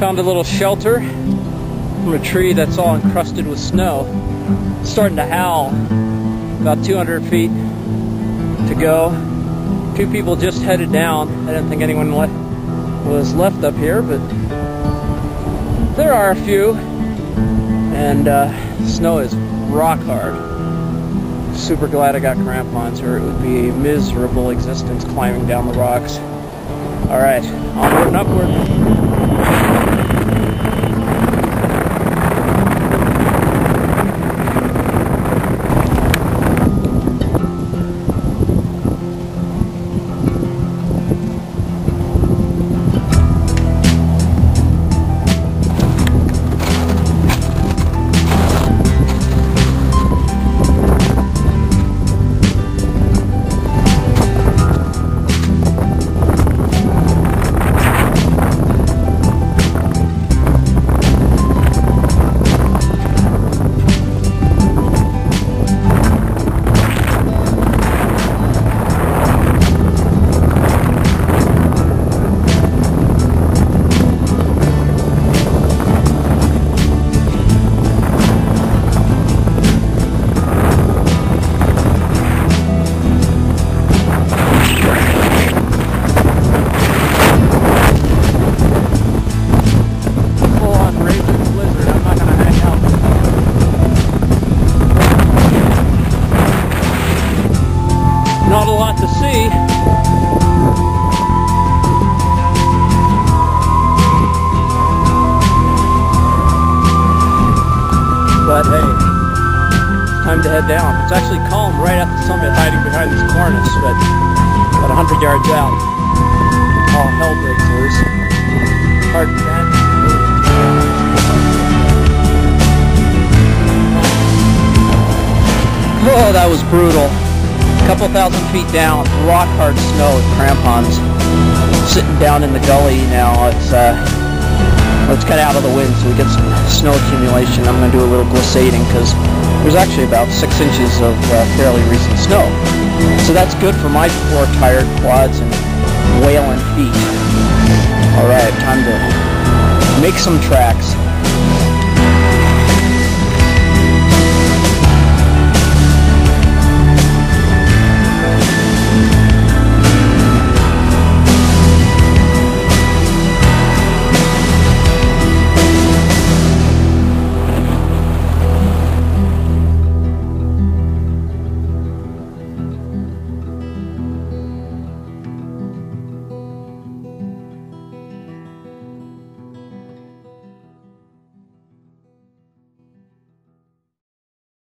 Found a little shelter from a tree that's all encrusted with snow. It's starting to howl. About 200 feet to go. 2 people just headed down. I didn't think anyone was left up here, but there are a few. And snow is rock hard. Super glad I got crampons, or it would be a miserable existence climbing down the rocks. Alright, onward and upward. Not a lot to see. But hey, time to head down. It's actually calm right at the summit, hiding behind this cornice, but about 100 yards out, all hell breaks loose. Hard to get. Oh, that was brutal. Couple thousand feet down, rock hard snow with crampons. Sitting down in the gully now. Let's cut out of the wind so we get some snow accumulation. I'm going to do a little glissading because there's actually about 6 inches of fairly recent snow. So that's good for my poor tired quads and wailing feet. Alright, time to make some tracks.